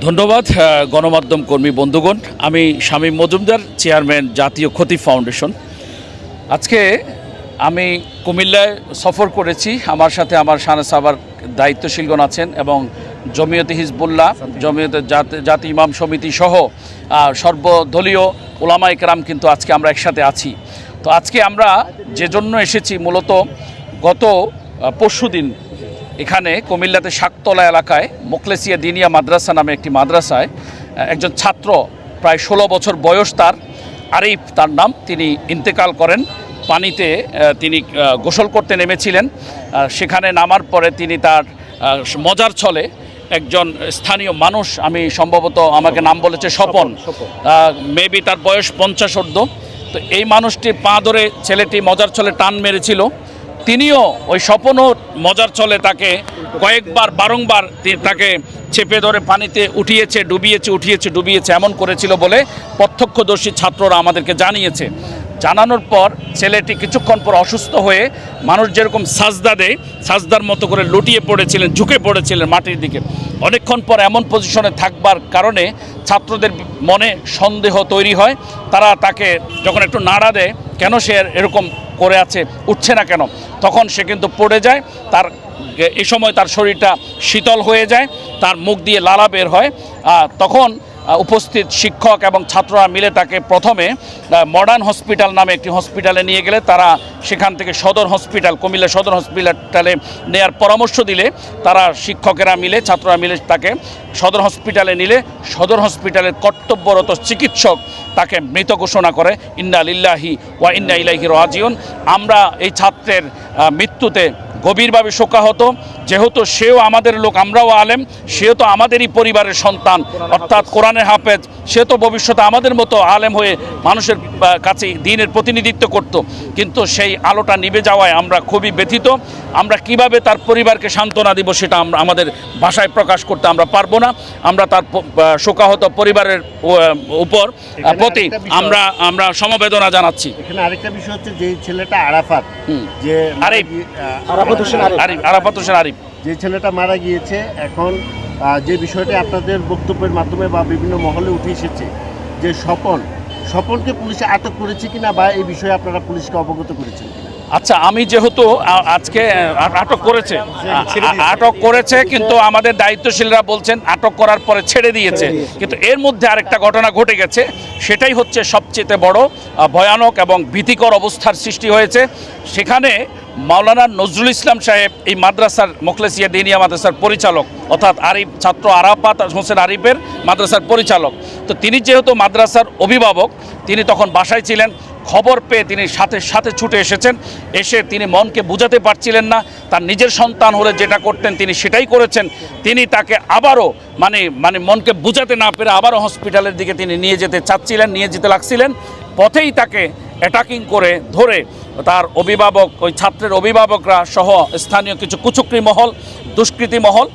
ধন্যবাদ গণমাধ্যম কর্মী বন্ধুগণ। আমি শামীম মজুমদার, চেয়ারম্যান জাতীয় ক্ষতি ফাউন্ডেশন। আজকে আমি কুমিল্লায় সফর করেছি। আমার সাথে আমার শানে সাবার দায়িত্বশীলগণ আছেন এবং জমিয়তে হিজবুল্লাহ, জমিয়তে জাতি ইমাম সমিতি সহ সর্বদলীয় ওলামায়ে কেরাম কিন্তু আজকে আমরা একসাথে আছি। তো আজকে আমরা যে জন্য এসেছি, মূলত গত পরশুদিন এখানে কুমিল্লাতে শাকতলা এলাকায় মোখলেসিয়া দিনিয়া মাদ্রাসা নামে একটি মাদ্রাসায় একজন ছাত্র, প্রায় 16 বছর বয়স তার, আরিফ তার নাম, তিনি ইন্তেকাল করেন। পানিতে তিনি গোসল করতে নেমেছিলেন। সেখানে নামার পরে তিনি তার মজার ছলে একজন স্থানীয় মানুষ, আমি সম্ভবত আমাকে নাম বলেছে স্বপন, মেবি তার বয়স 50 ঊর্ধ্ব। তো এই মানুষটি পা ধরে ছেলেটি মজার ছলে টান মেরেছিল। তিনিও ওই স্বপনও মজার ছলে তাকে কয়েকবার বারংবার তাকে চেপে ধরে পানিতে উঠিয়েছে, ডুবিয়েছে এমন করেছিল বলে প্রত্যক্ষদর্শী ছাত্ররা আমাদেরকে জানিয়েছে। জানানোর পর ছেলেটি কিছুক্ষণ পর অসুস্থ হয়ে, মানুষ যেরকম সাজদা দেয় সাজদার মতো করে লুটিয়ে পড়েছিলেন, ঝুঁকে পড়েছিলেন মাটির দিকে। অনেকক্ষণ পর এমন পজিশনে থাকবার কারণে ছাত্রদের মনে সন্দেহ তৈরি হয়। তারা তাকে যখন একটু নাড়া দেয়, কেন সে এরকম করে আছে, উঠছে না কেন, তখন সে কিন্তু পড়ে যায়। তার এই সময় তার শরীরটা শীতল হয়ে যায়, তার মুখ দিয়ে লালা বের হয়। তখন উপস্থিত শিক্ষক এবং ছাত্ররা মিলে তাকে প্রথমে মডার্ন হসপিটাল নামে একটি হসপিটালে নিয়ে গেলে, তারা সেখান থেকে সদর হসপিটাল, কুমিল্লা সদর হসপিটালে নেয়ার পরামর্শ দিলে, তারা শিক্ষকেরা মিলে, ছাত্ররা মিলে তাকে সদর হসপিটালে নিলে সদর হসপিটালের কর্তব্যরত চিকিৎসক তাকে মৃত ঘোষণা করে। ইন্না লিল্লাহি ওয়া ইন্না ইলাইহি রাজিউন। আমরা এই ছাত্রের মৃত্যুতে গভীরভাবে শোকাহত। যেহেতু সেও আমাদের লোক, আমরাও আলেম, সেও তো আমাদেরই পরিবারের সন্তান, অর্থাৎ কোরআনের হাফেজ, সে তো ভবিষ্যতে আমাদের মতো আলেম হয়ে মানুষের কাছে দ্বীনের প্রতিনিধিত্ব করত। কিন্তু সেই আলোটা নিভে যাওয়ায় আমরা খুবই ব্যথিত। আমরা কিভাবে তার পরিবারকে সান্ত্বনা দিব সেটা আমরা আমাদের ভাষায় প্রকাশ করতে আমরা পারবো না। আমরা তার শোকাহত পরিবারের উপর প্রতি আমরা সমবেদনা জানাচ্ছি। এখানে আরেকটা বিষয় হচ্ছে, যে ছেলেটা আরাফাত, যে আরাফাত হোসেন আরিফ, যে ছেলেটা মারা গিয়েছে, এখন যে বিষয়টা আপনাদের বক্তব্যের মাধ্যমে বা বিভিন্ন মহলে উঠে এসেছে, যে স্বপনকে পুলিশে আটক করেছে কিনা, বা এই বিষয়ে আপনারা পুলিশকে অবগত করেছেন কিনা? আচ্ছা, আমি যেহেতু আজকে আটক করেছে, কিন্তু আমাদের দায়িত্বশীলরা বলছেন আটক করার পরে ছেড়ে দিয়েছে। কিন্তু এর মধ্যে আরেকটা ঘটনা ঘটে গেছে, সেটাই হচ্ছে সবচেয়ে বড় ভয়ানক এবং ভীতিকর অবস্থার সৃষ্টি হয়েছে। সেখানে মাওলানা নজরুল ইসলাম সাহেব, এই মাদ্রাসার মোখলেসিয়া দিনিয়া মাদ্রাসার পরিচালক, অর্থাৎ আরিফ, ছাত্র আরাফাত হোসেন আরিফের মাদ্রাসার পরিচালক। তো তিনি যেহেতু মাদ্রাসার অভিভাবক, তিনি তখন বাসায় ছিলেন। খবর পেয়ে তিনি সাথে ছুটে এসেছেন। এসে তিনি মনকে বুঝাতে পারছিলেন না, তার নিজের সন্তান হলে যেটা করতেন তিনি সেটাই করেছেন। তিনি তাকে আবারও মানে মনকে বুঝাতে না পেরে আবারও হসপিটালের দিকে তিনি নিয়ে যেতে লাগছিলেন। পথেই তাকে অ্যাটাকিং করে ধরে তার অভিভাবক, ওই ছাত্রের অভিভাবকরা সহ স্থানীয় কিছু কুচক্রী মহল, দুষ্কৃতী মহল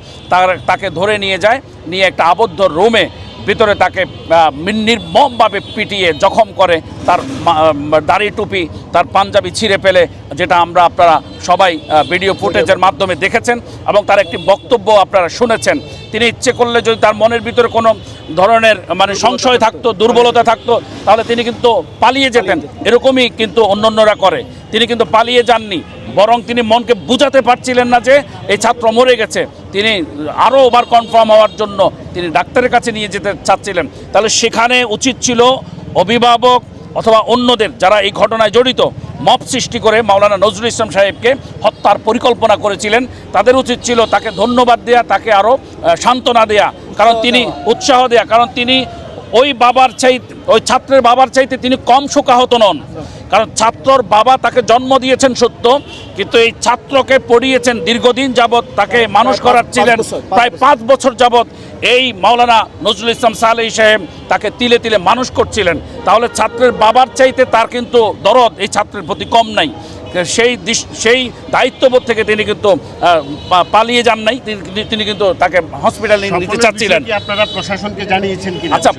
তাকে ধরে নিয়ে যায়। নিয়ে একটা আবদ্ধ রুমে ভিতরে তাকে নির্মমভাবে পিটিয়ে জখম করে, তার দাড়ি টুপি, তার পাঞ্জাবি ছিঁড়ে ফেলে, যেটা আপনারা সবাই ভিডিও ফুটেজের মাধ্যমে দেখেছেন এবং তার একটি বক্তব্য আপনারা শুনেছেন। তিনি ইচ্ছে করলে যদি তার মনের ভিতরে কোনো ধরনের সংশয় থাকতো, দুর্বলতা থাকতো, তাহলে তিনি কিন্তু পালিয়ে যেতেন। এরকমই কিন্তু অন্যান্যরা করে। তিনি কিন্তু পালিয়ে যাননি, বরং তিনি মনকে বুঝাতে পারছিলেন না যে এই ছাত্র মরে গেছে। তিনি আরও ওভার কনফার্ম হওয়ার জন্য তিনি ডাক্তারের কাছে নিয়ে যেতে চাচ্ছিলেন। তাহলে সেখানে উচিত ছিল অভিভাবক অথবা অন্যদের যারা এই ঘটনায় জড়িত, মব সৃষ্টি করে মাওলানা নজরুল ইসলাম সাহেবকে হত্যার পরিকল্পনা করেছিলেন, তাদের উচিত ছিল তাকে ধন্যবাদ দেয়া, তাকে আরও সান্ত্বনা দেয়া, কারণ তিনি উৎসাহ দেয়া, কারণ তিনি ওই ছাত্রের বাবার চাইতে তিনি কম শোকাহত নন। কারণ ছাত্রর বাবা তাকে জন্ম দিয়েছেন সত্য, কিন্তু এই ছাত্রকে পড়িয়েছেন দীর্ঘদিন যাবৎ, তাকে মানুষ করাচ্ছিলেন প্রায় 5 বছর যাবৎ। এই মাওলানা নজরুল ইসলাম সালেহী সাহেব তাকে তিলে তিলে মানুষ করছিলেন। তাহলে ছাত্রের বাবার চাইতে তার কিন্তু দরদ এই ছাত্রের প্রতি কম নাই। সেই দায়িত্ববোধ থেকে তিনি কিন্তু পালিয়ে যান নাই, তিনি কিন্তু তাকে হসপিটালে নিতে চাচ্ছিলেন। আপনারা প্রশাসনকে জানিয়েছেন কি? আচ্ছা,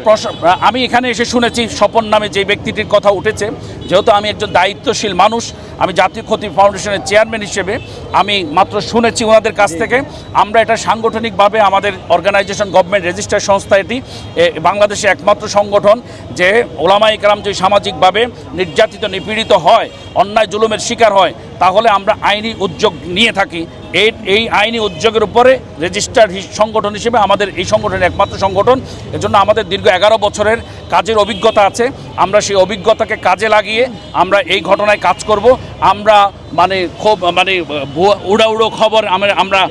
আমি এখানে এসে শুনেছি স্বপন নামে যে ব্যক্তিটির কথা উঠেছে, যেহেতু আমি একজন দায়িত্বশীল মানুষ, আমি জাতীয় ক্ষতি ফাউন্ডেশনের চেয়ারম্যান হিসেবে আমি মাত্র শুনেছি ওনাদের কাছ থেকে। আমরা এটা সাংগঠনিকভাবে আমাদের অর্গানাইজেশন গভর্নমেন্ট রেজিস্টার সংস্থা, এটি বাংলাদেশে একমাত্র সংগঠন যে ওলামায়ে কেরাম যদি সামাজিকভাবে নির্যাতিত নিপীড়িত হয়, অন্যায় জুলুমের শিকার হয়, তাহলে আমরা আইনি উদ্যোগ নিয়ে থাকি। এই আইনি উদ্যোগের উপরে রেজিস্টার্ড সংগঠন হিসেবে আমাদের এই সংগঠনের একমাত্র সংগঠন। এজন্য আমাদের দীর্ঘ 11 বছরের কাজের অভিজ্ঞতা আছে। আমরা সেই অভিজ্ঞতাকে কাজে লাগিয়ে আমরা এই ঘটনায় কাজ করব। আমরা খুব উড়ো খবর আমরা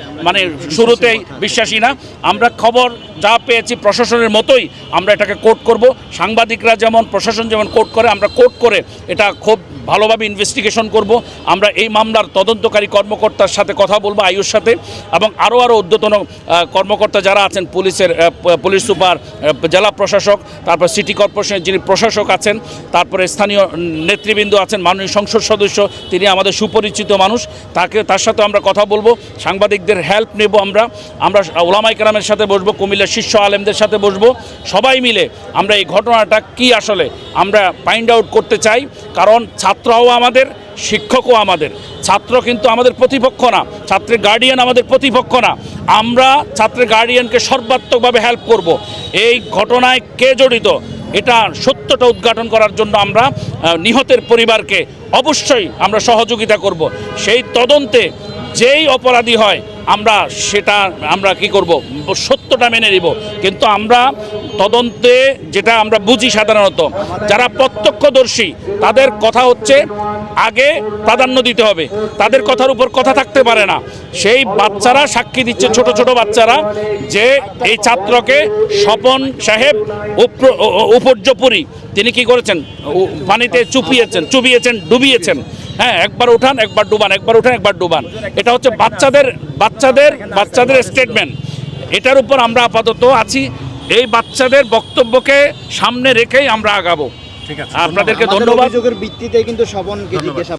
শুরুতেই বিশ্বাসী না। আমরা খবর যা পেয়েছি প্রশাসনের মতোই আমরা এটাকে কোর্ট করব। সাংবাদিকরা যেমন, প্রশাসন যেমন কোর্ট করে, আমরা কোর্ট করে এটা খুব ভালোভাবে ইনভেস্টিগেশন করব। আমরা এই মামলার তদন্তকারী কর্মকর্তার সাথে কথা বলবো, আয়ুর সাথে, এবং আরও ঊর্ধ্বতন কর্মকর্তা যারা আছেন, পুলিশ সুপার, জেলা প্রশাসক, তারপর সিটি কর্পোরেশনের যিনি প্রশাসক আছেন, তারপরে স্থানীয় নেতৃবৃন্দ আছেন, মাননীয় সংসদ সদস্য, তিনি আমাদের সুপরিচিত মানুষ, তার সাথে আমরা কথা বলবো। সাংবাদিকদের হেল্প নেব। আমরা ওলামায়ে কেরামের সাথে বসবো, কুমিল্লার শীর্ষ আলেমদের সাথে বসবো। সবাই মিলে আমরা এই ঘটনাটা কি আসলে আমরা ফাইন্ড আউট করতে চাই। কারণ ছাত্রও আমাদের, শিক্ষকও আমাদের। ছাত্র কিন্তু আমাদের প্রতিপক্ষ না, ছাত্রের গার্ডিয়ান আমাদের প্রতিপক্ষ না। আমরা ছাত্রের গার্ডিয়ানকে সর্বাত্মকভাবে হেল্প করব। এই ঘটনায় কে জড়িত এটা সত্যটা উদ্ঘাটন করার জন্য আমরা নিহতের পরিবারকে অবশ্যই আমরা সহযোগিতা করব। সেই তদন্তে যেই অপরাধী হয় আমরা কি করব, সত্যটা মেনে নিব। কিন্তু আমরা তদন্তে যেটা আমরা বুঝি, সাধারণত যারা প্রত্যক্ষদর্শী তাদের কথা হচ্ছে আগে প্রাধান্য দিতে হবে, তাদের কথার উপর কথা থাকতে পারে না। সেই বাচ্চারা সাক্ষী দিচ্ছে, ছোট ছোট বাচ্চারা, যে এই ছাত্রকে স্বপন সাহেব উপর্যপুরী তিনি কি করেছেন, পানিতে চুবিয়েছেন, ডুবিয়েছেন। হ্যাঁ, একবার উঠান একবার ডুবান, একবার উঠান একবার ডুবান। এটা হচ্ছে বাচ্চাদের স্টেটমেন্ট। এটার উপর আমরা আপাতত আছি। এই বাচ্চাদের বক্তব্যকে সামনে রেখেই আমরা আগাবো। ঠিক আছে, আপনাদেরকে ধন্যবাদ। অভিযোগের ভিত্তিতে কিন্তু স্বপনকে জিজ্ঞাসা